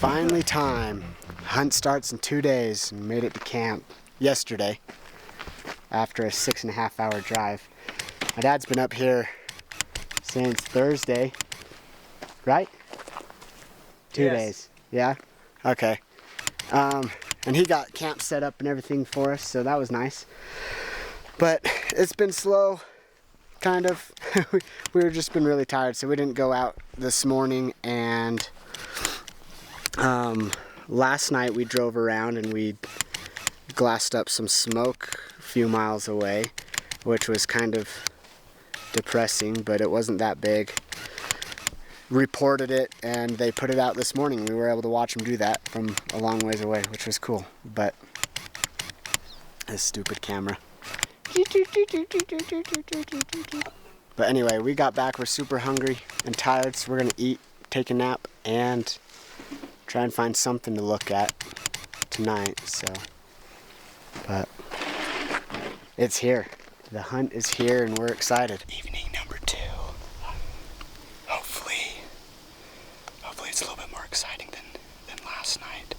finally time. Hunt starts in 2 days and made it to camp yesterday after a 6.5 hour drive. My dad's been up here since Thursday, right? 2 days, yeah? Okay. And he got camp set up and everything for us, so that was nice. But it's been slow, kind of. We were just been really tired, so we didn't go out this morning. And last night we drove around and we glassed up some smoke a few miles away, which was kind of depressing, but it wasn't that big. Reported it and they put it out this morning. We were able to watch them do that from a long ways away, which was cool. But this stupid camera. But anyway, we got back. We're super hungry and tired, so we're gonna eat, take a nap, and try and find something to look at tonight. So, but it's here. The hunt is here, and we're excited. Evening number 2. Hopefully it's a little bit more exciting than last night.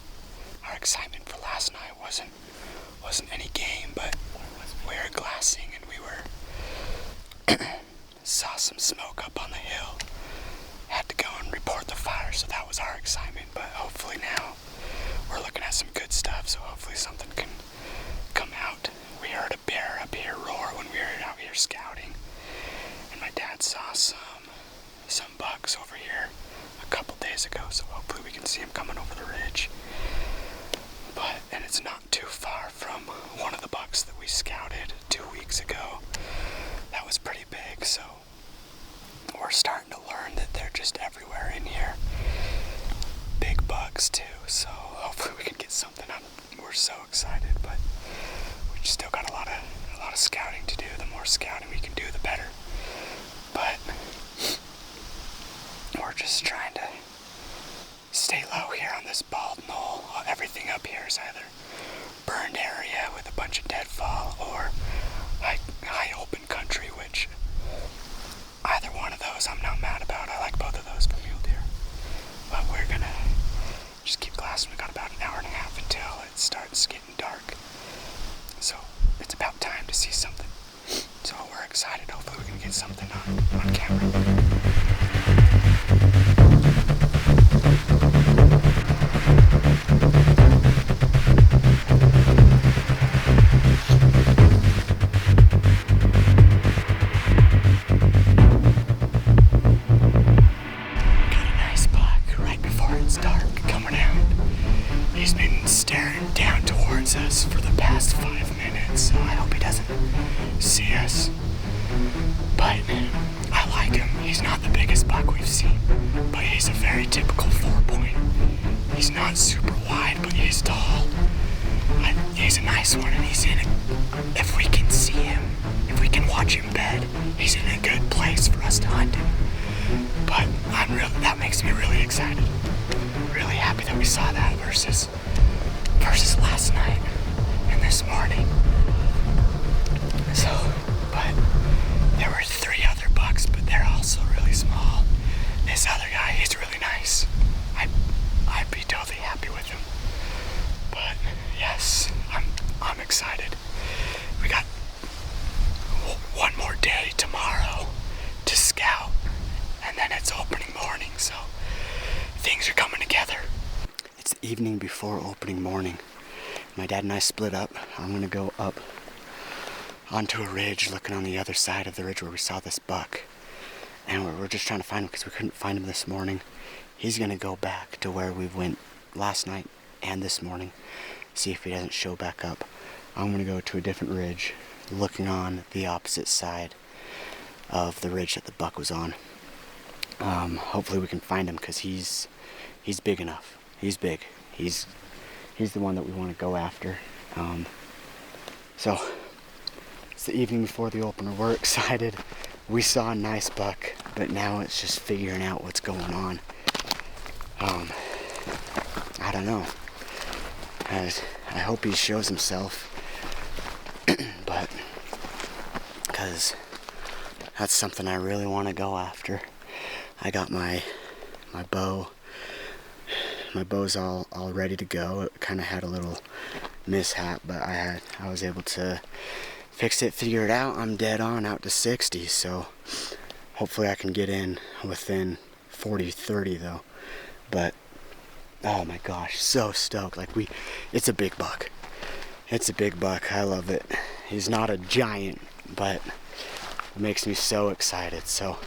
Our excitement for last night wasn't any game, but we were glassing and we saw some smoke up on the hill. Had to go and report the fire, so that was our excitement. But hopefully now we're looking at some good stuff, so hopefully something can come out. We heard a bear up here roar when we were out here scouting, and my dad saw some bucks over here a couple days ago, so hopefully we can see him coming over the ridge. And it's not too far from one of the bucks that we scouted 2 weeks ago. That was pretty big, so we're starting to learn that they're just everywhere in here. Big bucks too, so hopefully we can get something up. We're so excited, but we just still got a lot of scouting to do. The more scouting we can do, the better. But we're just trying to stay low here on this bald knoll. Everything up here is either burned area with a bunch of deadfall or high open country, which either one of those I'm not mad about. I like both of those for mule deer. But we're gonna just keep glassing. We got about an hour and a half until it starts getting dark. So it's about time to see something. So we're excited. Hopefully we can get something on camera. Us for the past 5 minutes, so I hope he doesn't see us. But I like him. He's not the biggest buck we've seen, but he's a very typical 4-point. He's not super wide, but he's tall. He's a nice one, and he's in it. If we can see him, if we can watch him bed, he's in a good place for us to hunt him. But that makes me really excited. Really happy that we saw that versus last night and this morning. So, but there were 3 other bucks, but they're also really small. This other guy, he's really nice. I'd be totally happy with him. But yes, I'm excited. We got one more day tomorrow to scout, and then it's opening morning, so things are coming together. It's the evening before opening morning. My dad and I split up. I'm going to go up onto a ridge looking on the other side of the ridge where we saw this buck. And we're just trying to find him because we couldn't find him this morning. He's going to go back to where we went last night and this morning, see if he doesn't show back up. I'm going to go to a different ridge looking on the opposite side of the ridge that the buck was on. Hopefully we can find him because he's big enough. He's big. He's the one that we want to go after. So it's the evening before the opener. We're excited. We saw a nice buck, but now it's just figuring out what's going on. I don't know. I hope he shows himself, but because that's something I really want to go after. I got my bow, my bow's all ready to go. It kind of had a little mishap, but I was able to fix it, figure it out. I'm dead on out to 60, so hopefully I can get in within 40-30 though. But oh my gosh, so stoked. Like it's a big buck. It's a big buck. I love it. He's not a giant, but it makes me so excited. So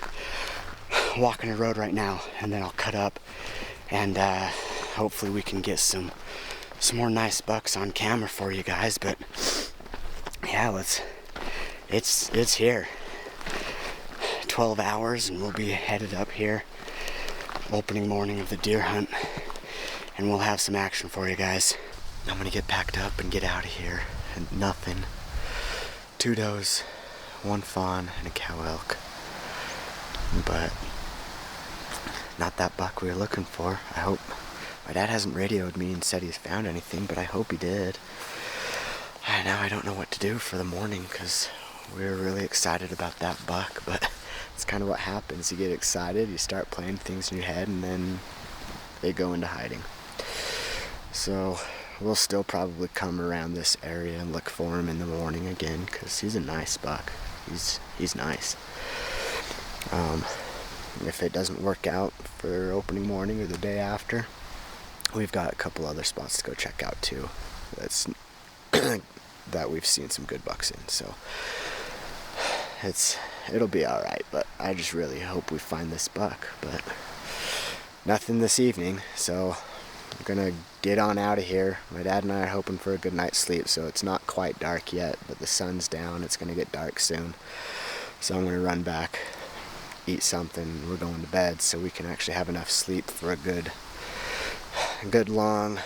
walking the road right now, and then I'll cut up, and hopefully we can get some more nice bucks on camera for you guys. But yeah, it's here. 12 hours and we'll be headed up here, opening morning of the deer hunt, and we'll have some action for you guys. I'm gonna get packed up and get out of here, and nothing. 2 does, 1 fawn, and a cow elk, but not that buck we were looking for. I hope. My dad hasn't radioed me and said he's found anything, but I hope he did. Now I don't know what to do for the morning, because we were really excited about that buck, but it's kind of what happens. You get excited, you start playing things in your head, and then they go into hiding. So we'll still probably come around this area and look for him in the morning again, because he's a nice buck. He's nice. If it doesn't work out for opening morning or the day after, we've got a couple other spots to go check out too. That's that we've seen some good bucks in. So it'll be all right. But I just really hope we find this buck. But nothing this evening, so I'm gonna get on out of here. My dad and I are hoping for a good night's sleep, so it's not quite dark yet, but the sun's down. It's gonna get dark soon, so I'm gonna run back, eat something. We're going to bed so we can actually have enough sleep for a good long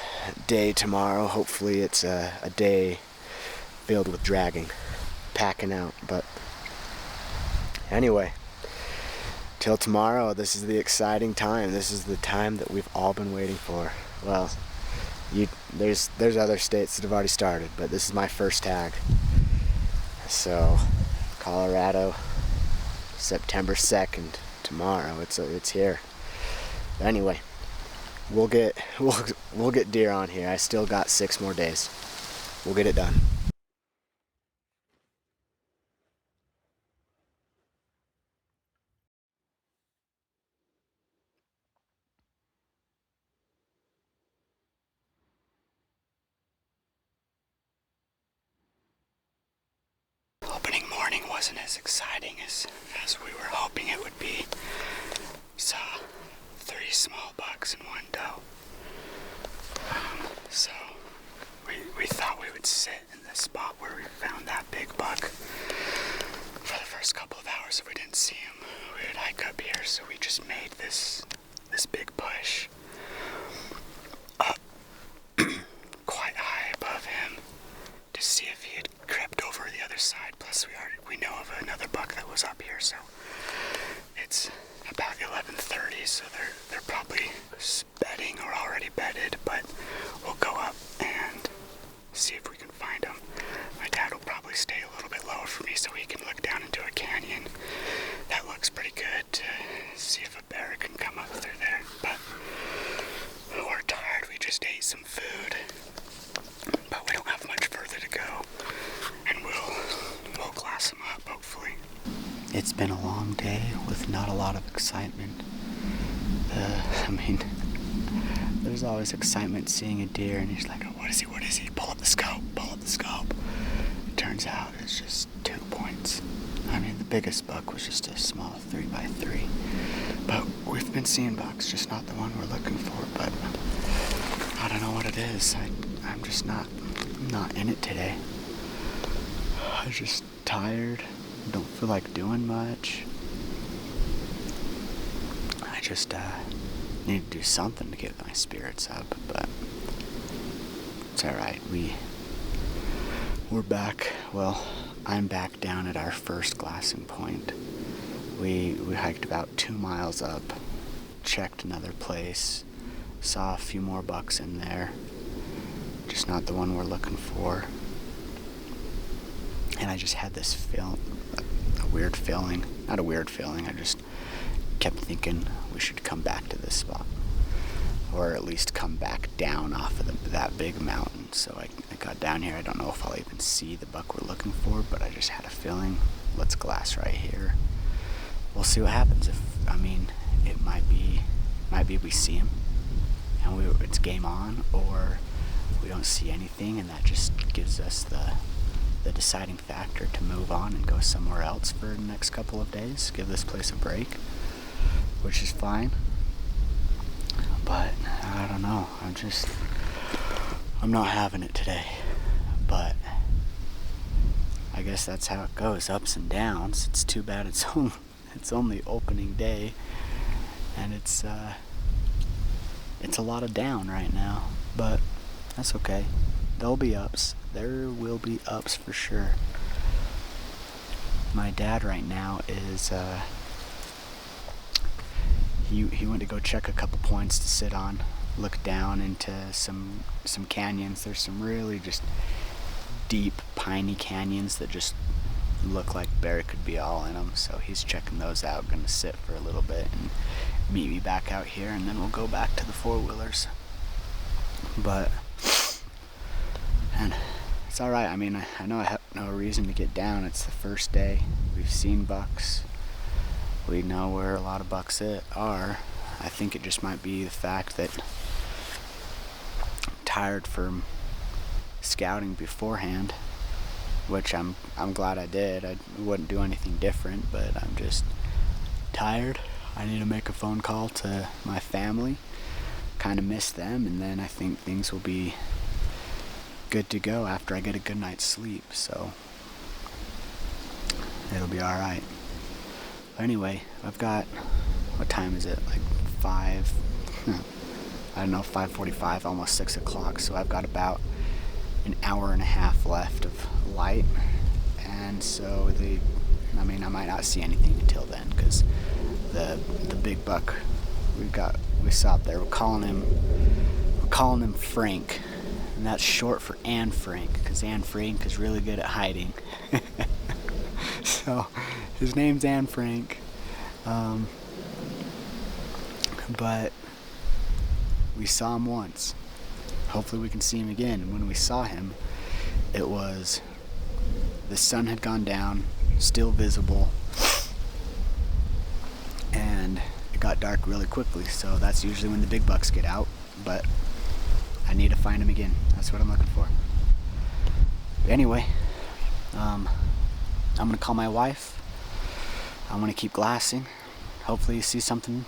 day tomorrow. Hopefully it's a day filled with dragging, packing out. But anyway, till tomorrow, this is the exciting time. This is the time that we've all been waiting for. Well, there's other states that have already started, but this is my first tag. So Colorado, September 2nd, tomorrow. It's here. Anyway, we'll get deer on here. I still got 6 more days. We'll get it done. Opening morning wasn't as exciting as we were hoping it would be. Saw 3 small bucks and 1 doe. So we thought we would sit in the spot where we found that big buck for the first couple of hours. If we didn't see him, we would hike up here. So we just made this big push up quite high above him to see if he had crept over the other side. Plus we know of another buck that was up here, so it's about 11:30, so they're probably bedding or already bedded, but we'll go up and see if we can find them. My dad will probably stay a little bit lower for me so he can look down into a canyon. That looks pretty good to see if a bear can come up through there, but we're tired. We just ate some food, but we don't have much further to go, and we'll glass them up, hopefully. It's been a long day with not a lot of excitement. There's always excitement seeing a deer, and he's like, oh, what is he? Pull up the scope. It turns out it's just 2 points. I mean, the biggest buck was just a small 3x3. But we've been seeing bucks, just not the one we're looking for. But I don't know what it is. I'm just not in it today. I'm just tired. Don't feel like doing much. I just need to do something to get my spirits up, but it's alright. We're back. Well, I'm back down at our first glassing point. We hiked about 2 miles up, checked another place, saw a few more bucks in there, just not the one we're looking for. And I just had this weird feeling. Not a weird feeling, I just kept thinking we should come back to this spot. or at least come back down off of that big mountain. So I got down here. I don't know if I'll even see the buck we're looking for, but I just had a feeling. Let's glass right here. We'll see what happens. It might be we see him and it's game on, or we don't see anything, and that just gives us the deciding factor to move on and go somewhere else for the next couple of days. Give this place a break, which is fine. But I don't know. I'm not having it today. But I guess that's how it goes, ups and downs. It's too bad it's only opening day, and it's a lot of down right now. But that's okay. There'll be ups. There will be ups for sure. My dad right now is he went to go check a couple points to sit on, look down into some canyons. There's some really just deep piney canyons that just look like bear could be all in them. So he's checking those out, gonna sit for a little bit and meet me back out here, and then we'll go back to the four-wheelers. And it's all right. I know I have no reason to get down. It's the first day. We've seen bucks. We know where a lot of bucks are. I think it just might be the fact that I'm tired from scouting beforehand, which I'm glad I did. I wouldn't do anything different, but I'm just tired. I need to make a phone call to my family, kind of miss them, and then I think things will be good to go after I get a good night's sleep. So it'll be all right. Anyway, I've got, what time is it? Like 5:45, almost 6 o'clock. So I've got about an hour and a half left of light. And so I might not see anything until then, because the big buck we saw up there, we're calling him Frank. And that's short for Anne Frank, because Anne Frank is really good at hiding. So his name's Anne Frank. But we saw him once. Hopefully we can see him again. And when we saw him, the sun had gone down, still visible, and it got dark really quickly. So that's usually when the big bucks get out. But I need to find him again. That's what I'm looking for. But anyway, I'm gonna call my wife. I'm gonna keep glassing. Hopefully see something,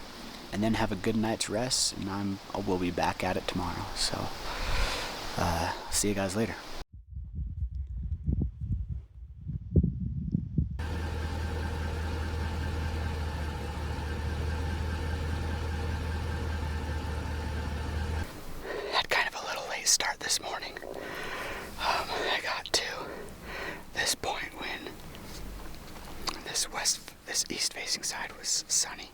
and then have a good night's rest. And we'll be back at it tomorrow. So see you guys later. Start this morning. I got to this point when this east-facing side was sunny,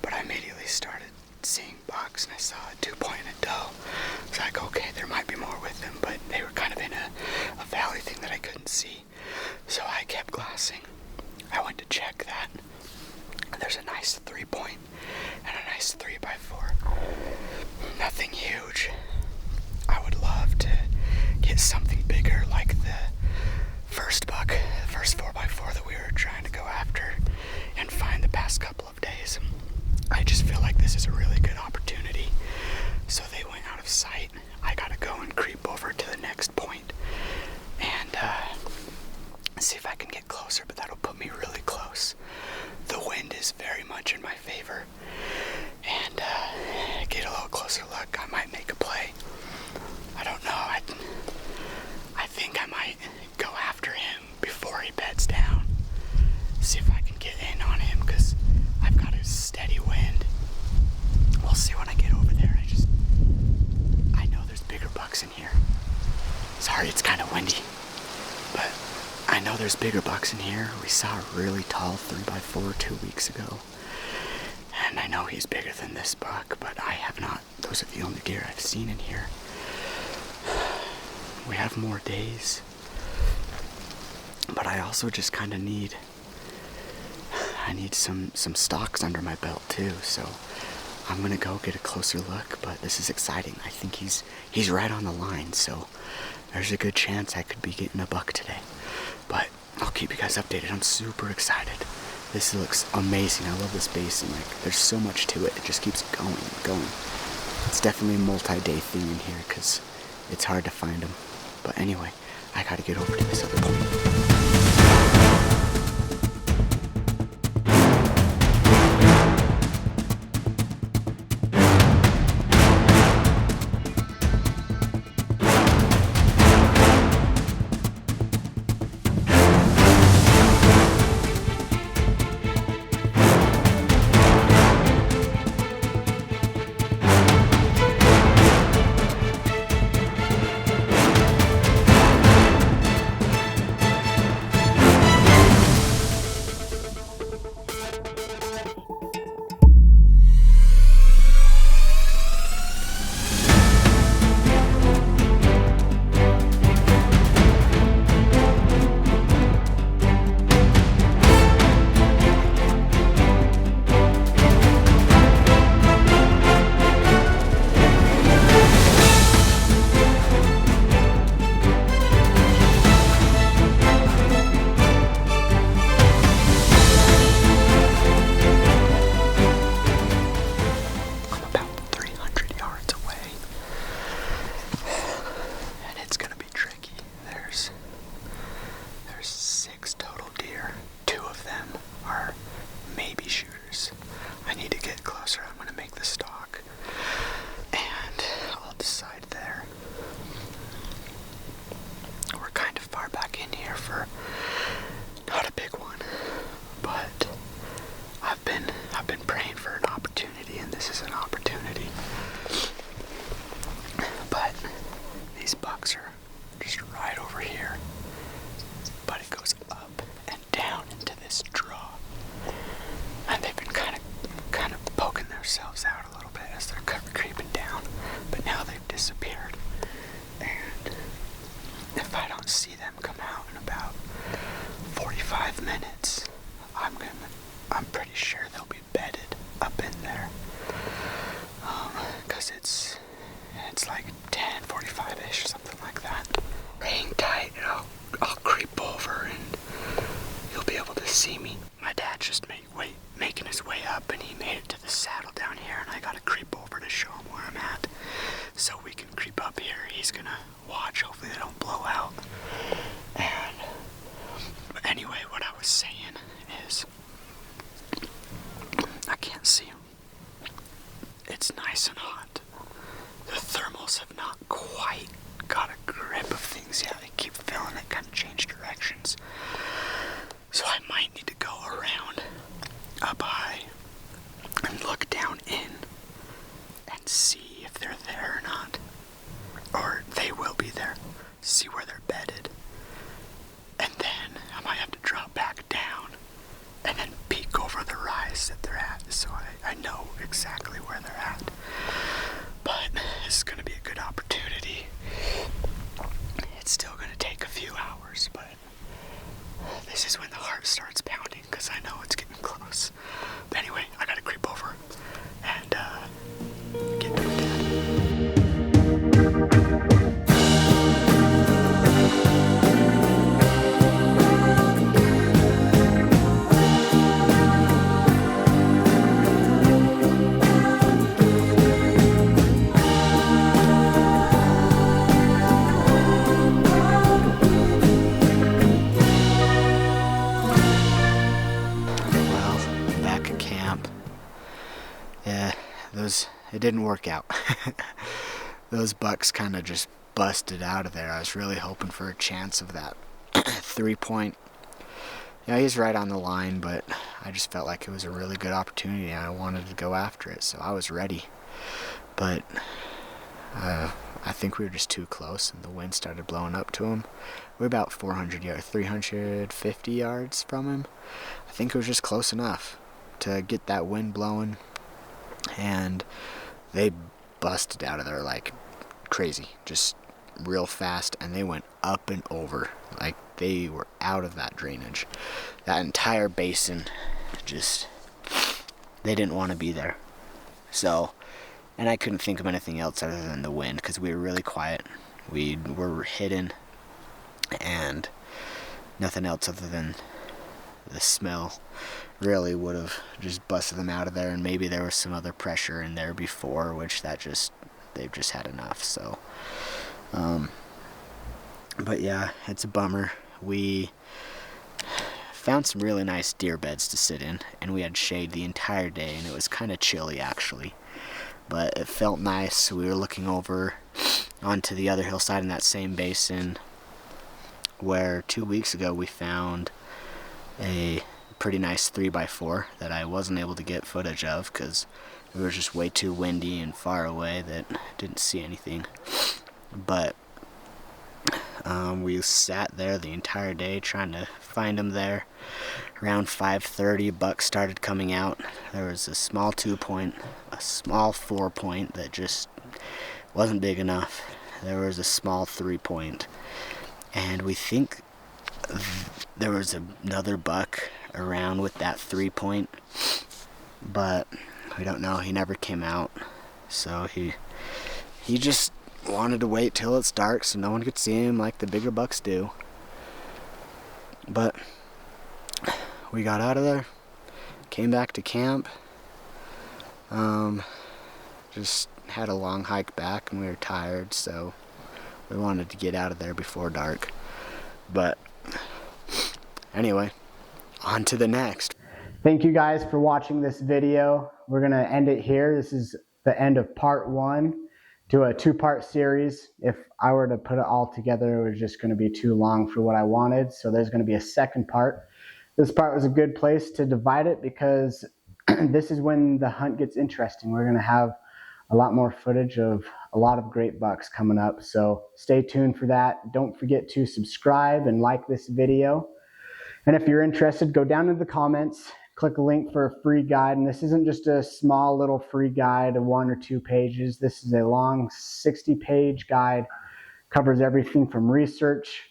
but I immediately started seeing bucks, and I saw a 2-pointed doe. I was like, okay, there might be more with them, but they were kind of in a valley thing that I couldn't see. So I kept glassing. I went to check that. There's a nice 3-point and a nice 3x4. Nothing huge. I would love to get something bigger, like the first 4x4 that we were trying to go after and find the past couple of days. I just feel like this is a really good opportunity. So they went out of sight. I gotta go and creep over to the next point and see if I can get closer, but that'll put me really close. The wind is very much in my favor, and get a little closer look. I might make a play. I don't know. I think I might go after him before he beds down. See if I can get in on him, because I've got a steady wind. We'll see when I get over there. I know there's bigger bucks in here. Sorry, it's kind of windy, but I know there's bigger bucks in here. We saw a really tall 3x4 2 weeks ago, and I know he's bigger than this buck, but I have not. Those are the only deer I've seen in here. We have more days, but I also just kind of need some stalks under my belt too. So I'm gonna go get a closer look, but this is exciting. I think he's right on the line, so there's a good chance I could be getting a buck today. But I'll keep you guys updated. I'm super excited. This looks amazing. I love this basin. Like, there's so much to it. It just keeps going and going. It's definitely a multi-day thing in here because it's hard to find them. But anyway, I gotta get over to this other point. I'm pretty sure they'll be bedded up in there. Cause it's like 10:45-ish, something like that. Hang tight and I'll creep over and you'll be able to see me. My dad's just making his way up and he made it to the saddle down here and I gotta creep over to show him where I'm at. So we can creep up here. He's gonna watch, hopefully they don't blow out. And anyway, what I was saying is, I can't see him. It's nice and hot. The thermals have not quite got a grip of things yet. They keep feeling it, kind of change directions. So I might need to go around up high and look down in and see if they're there or not. Or they will be there. See where they're bedded. And then I might have to drop back down and then peek over the rise that they're at so I know exactly where they're at. But this is going to be a good opportunity. It's still going to take a few hours, but this is when the heart starts pounding because I know it's getting close. But anyway, I got to creep over and get to Dad. It didn't work out. Those bucks kind of just busted out of there. I was really hoping for a chance of that 3-point. Yeah, he's right on the line, but I just felt like it was a really good opportunity and I wanted to go after it, so I was ready. But I think we were just too close and the wind started blowing up to him. We're about 350 yards from him. I think it was just close enough to get that wind blowing. And they busted out of there like crazy, just real fast, and they went up and over like they were out of that drainage. That entire basin, just, they didn't want to be there. So, and I couldn't think of anything else other than the wind, because we were really quiet. We were hidden, and nothing else other than the smell really would have just busted them out of there. And maybe there was some other pressure in there before, which they've just had enough. So, but yeah, it's a bummer. We found some really nice deer beds to sit in, and we had shade the entire day, and it was kind of chilly actually, but it felt nice. We were looking over onto the other hillside in that same basin where 2 weeks ago we found a pretty nice 3x4 that I wasn't able to get footage of because it was just way too windy and far away that I didn't see anything. But we sat there the entire day trying to find them there. Around 5:30, bucks started coming out. There was a small 2-point, a small 4-point that just wasn't big enough. There was a small 3-point, and we think there was another buck around with that 3-point, but we don't know. He never came out, so he just wanted to wait till it's dark so no one could see him like the bigger bucks do. But we got out of there, came back to camp, just had a long hike back and we were tired, so we wanted to get out of there before dark. But anyway, on to the next. Thank you guys for watching this video. We're gonna end it here. This is the end of part 1 to a 2-part series. If I were to put it all together, it was just gonna be too long for what I wanted. So there's gonna be a second part. This part was a good place to divide it because this is when the hunt gets interesting. We're gonna have a lot more footage of a lot of great bucks coming up. So stay tuned for that. Don't forget to subscribe and like this video. And if you're interested, go down in the comments, click a link for a free guide. And this isn't just a small little free guide of 1 or 2 pages. This is a long 60-page guide. Covers everything from research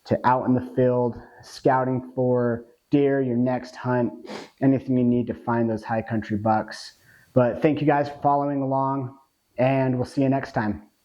to out in the field, scouting for deer, your next hunt, anything you need to find those high country bucks. But thank you guys for following along, and we'll see you next time.